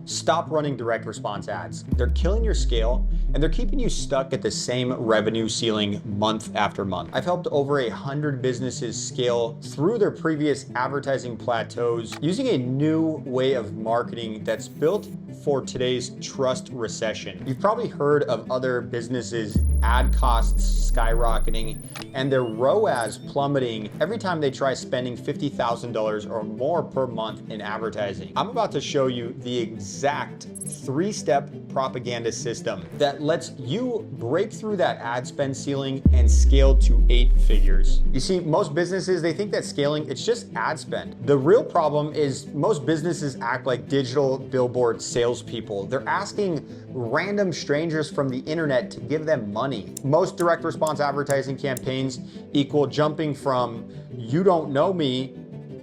Stop running direct response ads. They're killing your scale and they're keeping you stuck at the same revenue ceiling month after month. I've helped over 100 businesses scale through their previous advertising plateaus using a new way of marketing that's built for today's trust recession. You've probably heard of other businesses' ad costs skyrocketing and their ROAS plummeting every time they try spending $50,000 or more per month in advertising. I'm about to show you the exact 3-step propaganda system that lets you break through that ad spend ceiling and scale to 8 figures. You see, most businesses, they think that scaling, it's just ad spend. The real problem is most businesses act like digital billboard salespeople. They're asking random strangers from the internet to give them money. Most direct response advertising campaigns equal jumping from "you don't know me"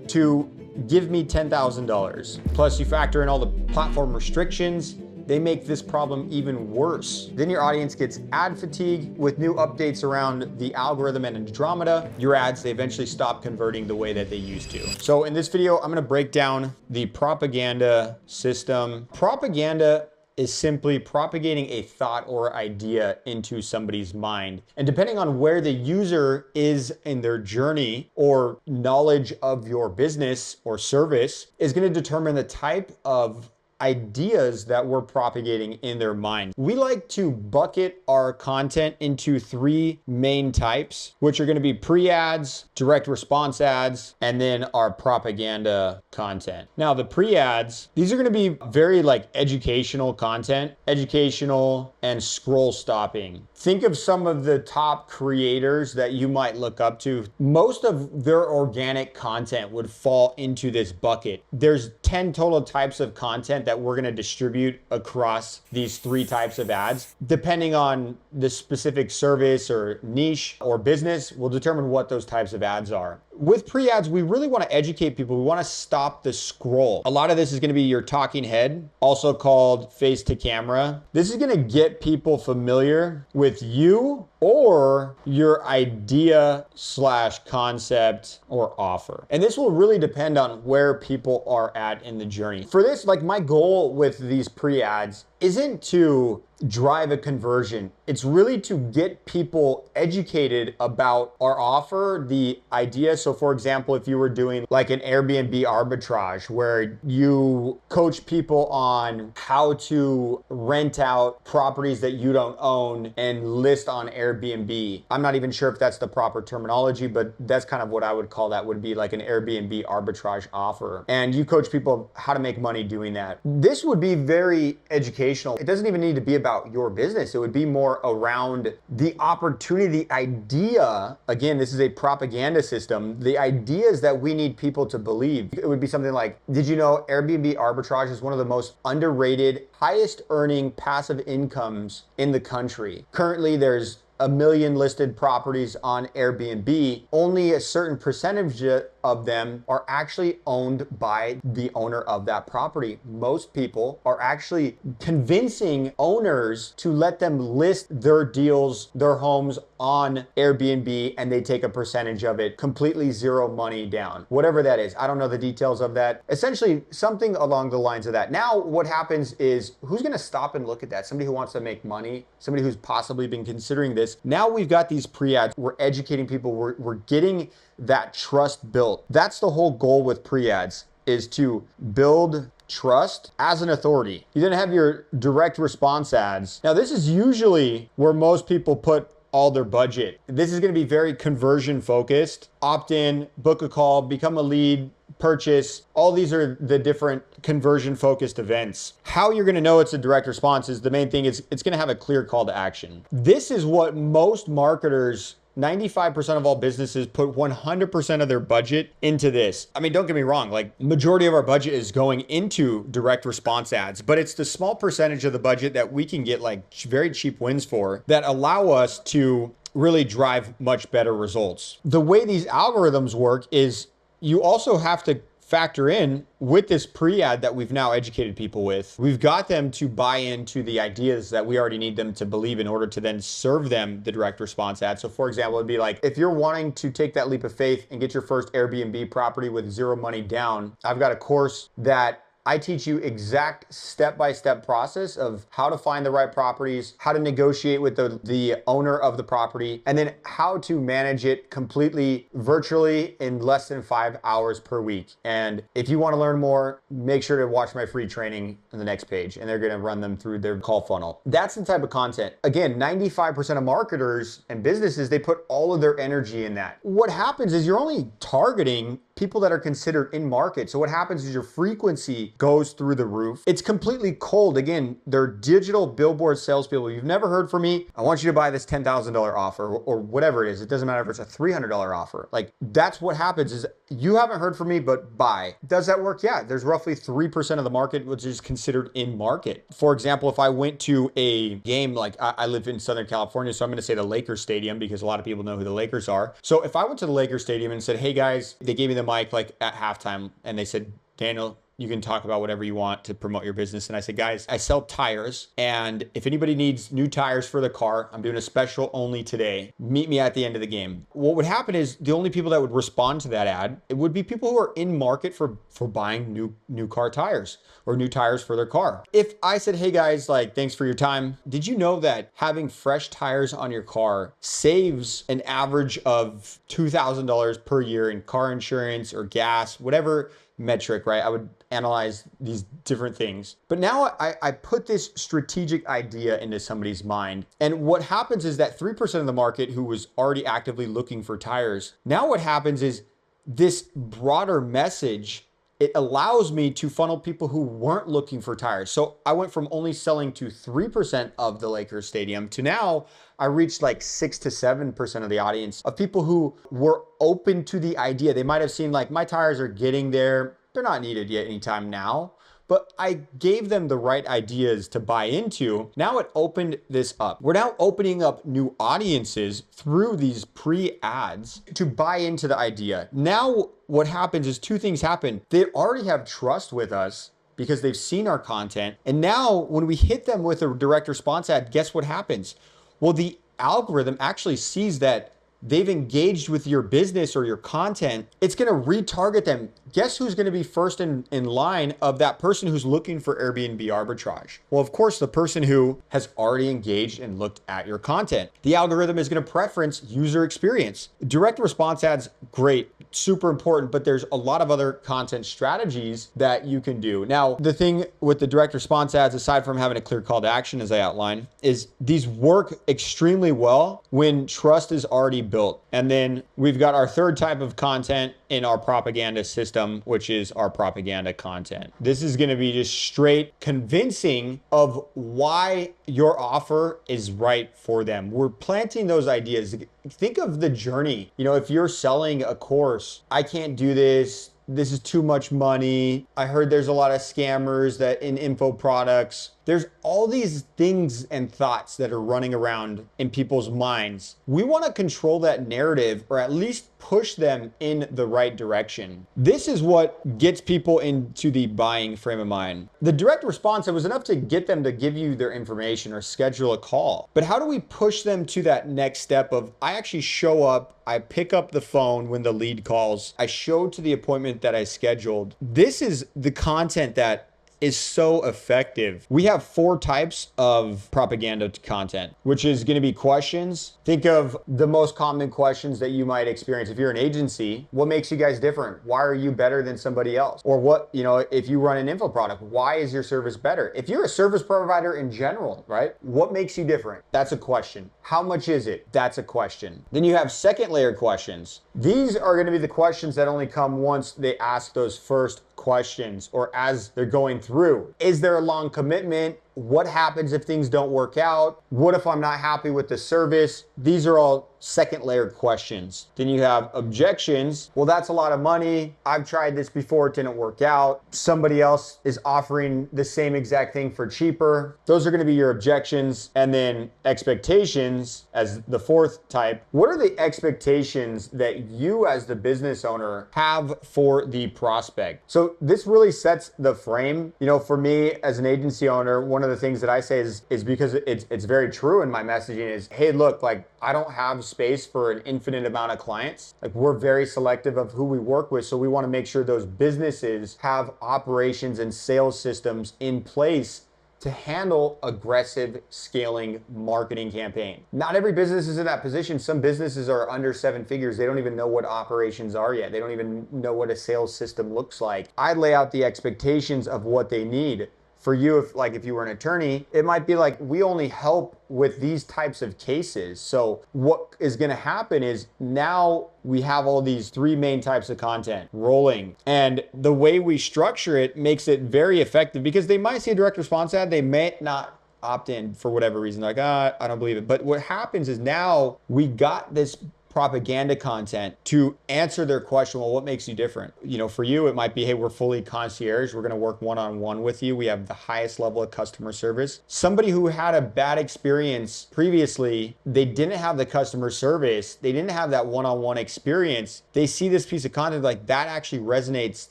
to "give me $10,000. Plus you factor in all the platform restrictions. They make this problem even worse. Then your audience gets ad fatigue with new updates around the algorithm and Andromeda. Your ads, they eventually stop converting the way that they used to. So in this video, I'm gonna break down the propaganda system. Propaganda is simply propagating a thought or idea into somebody's mind. And depending on where the user is in their journey or knowledge of your business or service is going to determine the type of ideas that we're propagating in their mind. We like to bucket our content into 3 main types, which are going to be pre-ads, direct response ads, and then our propaganda content. Now the pre-ads, these are going to be very like educational content, educational and scroll stopping. Think of some of the top creators that you might look up to. Most of their organic content would fall into this bucket. There's 10 total types of content that we're going to distribute across these 3 types of ads. Depending on the specific service or niche or business, will determine what those types of ads are. With pre-ads, we really want to educate people. We want to stop the scroll. A lot of this is going to be your talking head, also called face to camera. This is going to get people familiar with you or your idea / concept or offer. And this will really depend on where people are at in the journey. For this, like my goal with these pre-ads isn't to drive a conversion. It's really to get people educated about our offer, the idea. So for example, if you were doing like an Airbnb arbitrage where you coach people on how to rent out properties that you don't own and list on Airbnb. I'm not even sure if that's the proper terminology, but that's kind of what I would call that, would be like an Airbnb arbitrage offer. And you coach people how to make money doing that. This would be very educational. It doesn't even need to be about your business. It would be more around the opportunity, the idea. Again, this is a propaganda system. The ideas that we need people to believe. It would be something like, did you know Airbnb arbitrage is one of the most underrated, highest earning passive incomes in the country? Currently, there's 1 million listed properties on Airbnb. Only a certain percentage of them are actually owned by the owner of that property. Most people are actually convincing owners to let them list their deals, their homes on Airbnb, and they take a percentage of it, completely zero money down. Whatever that is. I don't know the details of that. Essentially, something along the lines of that. Now, what happens is, who's gonna stop and look at that? Somebody who wants to make money, somebody who's possibly been considering this. Now we've got these pre-ads, we're educating people, we're getting that trust built. That's the whole goal with pre-ads, is to build trust as an authority. You then have your direct response ads. Now this is usually where most people put all their budget. This is going to be very conversion focused. Opt in, book a call, become a lead, purchase. All these are the different conversion focused events. How you're going to know it's a direct response is the main thing. Is it's going to have a clear call to action. This is what most marketers, 95% of all businesses, put 100% of their budget into this. I mean, don't get me wrong, like majority of our budget is going into direct response ads, but it's the small percentage of the budget that we can get like very cheap wins for that allow us to really drive much better results. The way these algorithms work is you also have to factor in with this pre-ad that we've now educated people with. We've got them to buy into the ideas that we already need them to believe in order to then serve them the direct response ad. So for example, it'd be like, if you're wanting to take that leap of faith and get your first Airbnb property with zero money down, I've got a course that I teach you exact step-by-step process of how to find the right properties, how to negotiate with the owner of the property, and then how to manage it completely virtually in less than 5 hours per week. And if you want to learn more, make sure to watch my free training on the next page, and they're going to run them through their call funnel. That's the type of content. Again, 95% of marketers and businesses, they put all of their energy in that. What happens is you're only targeting people that are considered in market. So what happens is your frequency goes through the roof. It's completely cold. Again, they're digital billboard salespeople. You've never heard from me. I want you to buy this $10,000 offer or whatever it is. It doesn't matter if it's a $300 offer. Like, that's what happens is you haven't heard from me, but buy. Does that work? Yeah. There's roughly 3% of the market which is considered in market. For example, if I went to a game, like I live in Southern California, so I'm going to say the Lakers Stadium because a lot of people know who the Lakers are. So if I went to the Lakers Stadium and said, hey guys, they gave me the mic like at halftime and they said, Daniel, you can talk about whatever you want to promote your business. And I said, guys, I sell tires. And if anybody needs new tires for the car, I'm doing a special only today. Meet me at the end of the game. What would happen is the only people that would respond to that ad, it would be people who are in market for buying new car tires or new tires for their car. If I said, hey guys, like, thanks for your time. Did you know that having fresh tires on your car saves an average of $2,000 per year in car insurance or gas, whatever metric, right? I would analyze these different things. But now I put this strategic idea into somebody's mind. And what happens is that 3% of the market who was already actively looking for tires, now what happens is this broader message, it allows me to funnel people who weren't looking for tires. So I went from only selling to 3% of the Lakers Stadium to now I reached like 6 to 7% of the audience of people who were open to the idea. They might have seen like my tires are getting there. They're not needed yet anytime now, but I gave them the right ideas to buy into. Now it opened this up. We're now opening up new audiences through these pre-ads to buy into the idea. Now what happens is two things happen. They already have trust with us because they've seen our content. And now when we hit them with a direct response ad, guess what happens? Well, the algorithm actually sees that they've engaged with your business or your content. It's going to retarget them. Guess who's going to be first in line of that person who's looking for Airbnb arbitrage? Well, of course, the person who has already engaged and looked at your content. The algorithm is going to preference user experience. Direct response ads, great, super important, but there's a lot of other content strategies that you can do. Now, the thing with the direct response ads, aside from having a clear call to action, as I outlined, is these work extremely well when trust is already built. And then we've got our third type of content in our propaganda system, which is our propaganda content. This is going to be just straight convincing of why your offer is right for them. We're planting those ideas. Think of the journey. You know, if you're selling a course, I can't do this. This is too much money. I heard there's a lot of scammers that in info products. There's all these things and thoughts that are running around in people's minds. We want to control that narrative or at least push them in the right direction. This is what gets people into the buying frame of mind. The direct response, it was enough to get them to give you their information or schedule a call. But how do we push them to that next step of I actually show up, I pick up the phone when the lead calls, I show to the appointment that I scheduled. This is the content that is so effective. We have 4 types of propaganda content, which is going to be questions. Think of the most common questions that you might experience. If you're an agency, what makes you guys different? Why are you better than somebody else? Or what, you know, if you run an info product, why is your service better? If you're a service provider in general, right? What makes you different? That's a question. How much is it? That's a question. Then you have second layer questions. These are going to be the questions that only come once they ask those first questions or as they're going through. Is there a long commitment? What happens if things don't work out? What if I'm not happy with the service? These are all second layer questions. Then you have objections. Well, that's a lot of money. I've tried this before, it didn't work out. Somebody else is offering the same exact thing for cheaper. Those are going to be your objections. And then expectations as the fourth type. What are the expectations that you as the business owner have for the prospect? So this really sets the frame. You know, for me as an agency owner, one one of the things that I say is because it's very true in my messaging is, hey, look, like I don't have space for an infinite amount of clients. Like we're very selective of who we work with. So we want to make sure those businesses have operations and sales systems in place to handle aggressive scaling marketing campaign. Not every business is in that position. Some businesses are under 7 figures. They don't even know what operations are yet. They don't even know what a sales system looks like. I lay out the expectations of what they need. For you, if you were an attorney, it might be like, we only help with these types of cases. So what is gonna happen is now we have all these 3 main types of content rolling. And the way we structure it makes it very effective because they might see a direct response ad, they may not opt in for whatever reason, like, I don't believe it. But what happens is now we got this propaganda content to answer their question, well, what makes you different? You know, for you, it might be, hey, we're fully concierge. We're going to work one-on-one with you. We have the highest level of customer service. Somebody who had a bad experience previously, they didn't have the customer service. They didn't have that one-on-one experience. They see this piece of content, like that actually resonates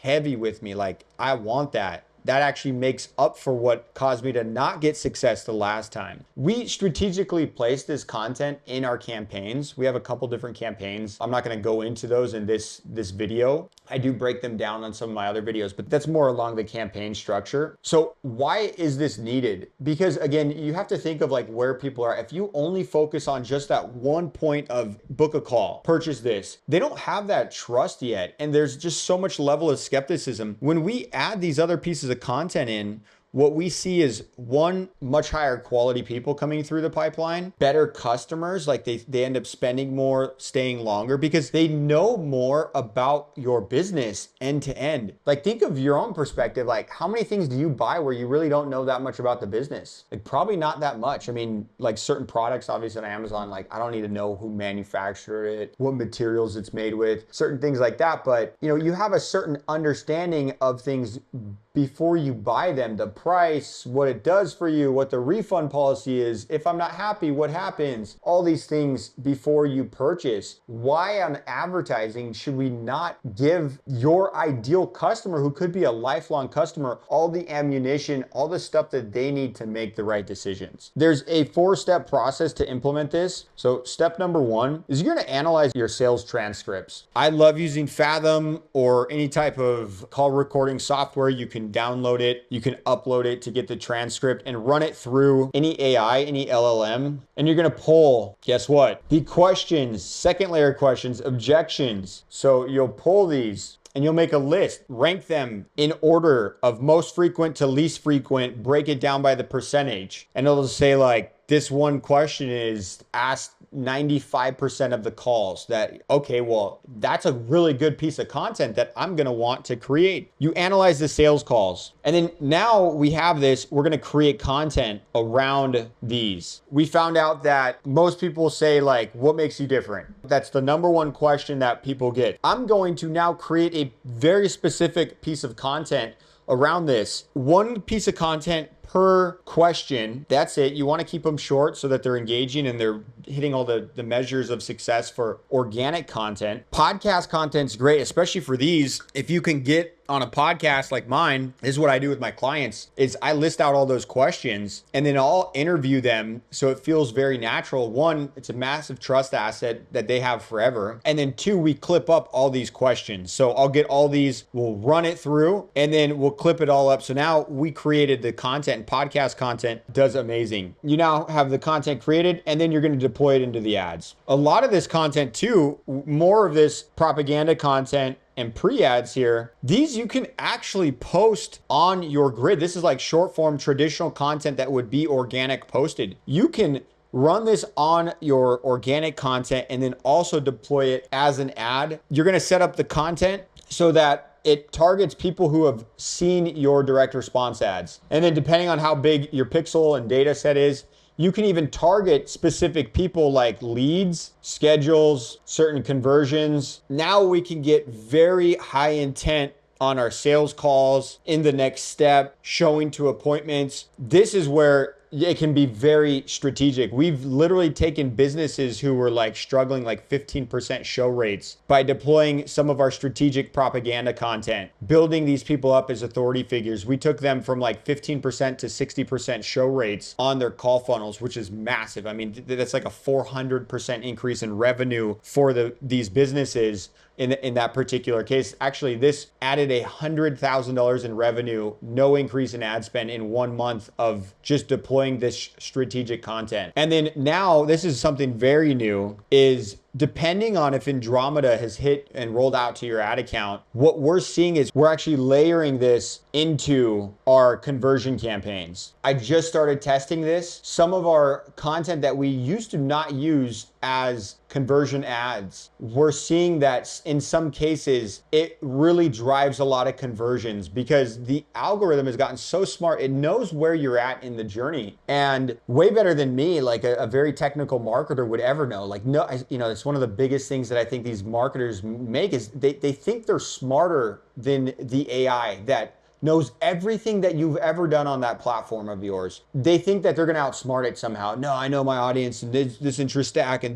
heavy with me. Like, I want that. That actually makes up for what caused me to not get success the last time. We strategically place this content in our campaigns. We have a couple different campaigns. I'm not gonna go into those in this video. I do break them down on some of my other videos, but that's more along the campaign structure. So why is this needed? Because again, you have to think of like where people are. If you only focus on just that one point of book a call, purchase this, they don't have that trust yet. And there's just so much level of skepticism. When we add these other pieces of content in, what we see is one, much higher quality people coming through the pipeline, better customers, like they end up spending more, staying longer because they know more about your business end to end. Like think of your own perspective, like how many things do you buy where you really don't know that much about the business? Like probably not that much. I mean, like certain products, obviously on Amazon, like I don't need to know who manufactured it, what materials it's made with, certain things like that. But you know, you have a certain understanding of things before you buy them, the price, what it does for you, what the refund policy is, if I'm not happy, what happens, all these things before you purchase. Why on advertising should we not give your ideal customer, who could be a lifelong customer, all the ammunition, all the stuff that they need to make the right decisions? There's a 4-step process to implement this. So step number 1 is you're gonna analyze your sales transcripts. I love using Fathom or any type of call recording software. You can download it, you can upload it to get the transcript and run it through any AI, any LLM, and you're gonna pull, guess what? The questions, second layer questions, objections. So you'll pull these and you'll make a list, rank them in order of most frequent to least frequent, break it down by the percentage. And it'll say like, this one question is asked 95% of the calls. That, okay, well, that's a really good piece of content that I'm gonna want to create. You analyze the sales calls. And then now we have this, we're gonna create content around these. We found out that most people say like, what makes you different? That's the number 1 question that people get. I'm going to now create a very specific piece of content around this. One piece of content per question. That's it. You want to keep them short so that they're engaging and they're hitting all the measures of success for organic content. Podcast content's great, especially for these. If you can get on a podcast like mine, this is what I do with my clients, is I list out all those questions and then I'll interview them so it feels very natural. 1, it's a massive trust asset that they have forever. And then 2, we clip up all these questions. So I'll get all these, we'll run it through and then we'll clip it all up. So now we created the content, and podcast content does amazing. You now have the content created and then you're going to deploy it into the ads. A lot of this content too, more of this propaganda content and pre-ads here, these you can actually post on your grid. This is like short form traditional content that would be organic posted. You can run this on your organic content and then also deploy it as an ad. You're going to set up the content so that it targets people who have seen your direct response ads. And then depending on how big your pixel and data set is, you can even target specific people like leads, schedules, certain conversions. Now we can get very high intent on our sales calls in the next step, showing to appointments. This is where it can be very strategic. We've literally taken businesses who were like struggling like 15% show rates by deploying some of our strategic propaganda content, building these people up as authority figures. We took them from like 15% to 60% show rates on their call funnels, which is massive. I mean, that's like a 400% increase in revenue for these businesses. In that particular case, actually, this added $100,000 in revenue, no increase in ad spend in 1 month of just deploying this strategic content. And then now, this is something very new, is depending on if Andromeda has hit and rolled out to your ad account, what we're seeing is we're actually layering this into our conversion campaigns. I just started testing this. Some of our content that we used to not use as conversion ads, we're seeing that in some cases, it really drives a lot of conversions because the algorithm has gotten so smart. It knows where you're at in the journey, and way better than me, like a very technical marketer would ever know. Like, no, it's one of the biggest things that I think these marketers make is they think they're smarter than the AI that knows everything that you've ever done on that platform of yours. They think that they're gonna outsmart it somehow. No, I know my audience and this interest stack and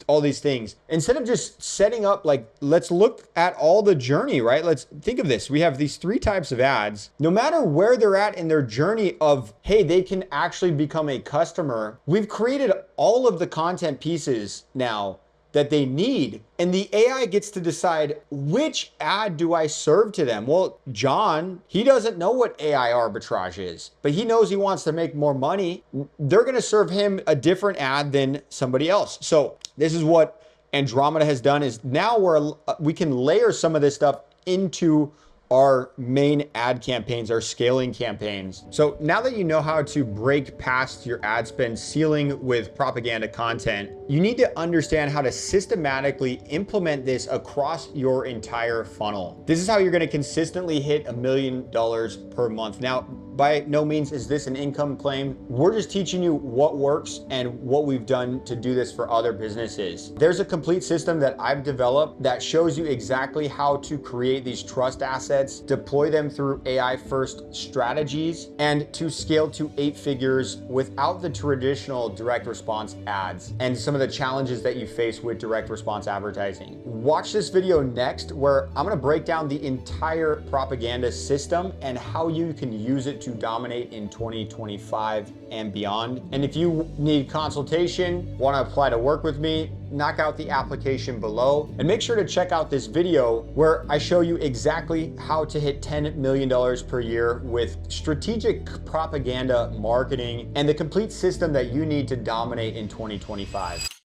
all these things. Instead of just setting up, like, let's look at all the journey, right? Let's think of this. We have these 3 types of ads. No matter where they're at in their journey of, hey, they can actually become a customer, we've created all of the content pieces now that they need. And the AI gets to decide, which ad do I serve to them? Well, John, he doesn't know what AI arbitrage is, but he knows he wants to make more money. They're gonna serve him a different ad than somebody else. So this is what Andromeda has done, is now we can layer some of this stuff into our main ad campaigns, our scaling campaigns. So now that you know how to break past your ad spend ceiling with propaganda content, you need to understand how to systematically implement this across your entire funnel. This is how you're gonna consistently hit $1 million per month. Now, by no means is this an income claim. We're just teaching you what works and what we've done to do this for other businesses. There's a complete system that I've developed that shows you exactly how to create these trust assets, deploy them through AI first strategies, and to scale to 8 figures without the traditional direct response ads and some of the challenges that you face with direct response advertising. Watch this video next, where I'm gonna break down the entire propaganda system and how you can use it to dominate in 2025 and beyond. And if you need consultation, want to apply to work with me, knock out the application below, and make sure to check out this video where I show you exactly how to hit $10 million per year with strategic propaganda marketing and the complete system that you need to dominate in 2025.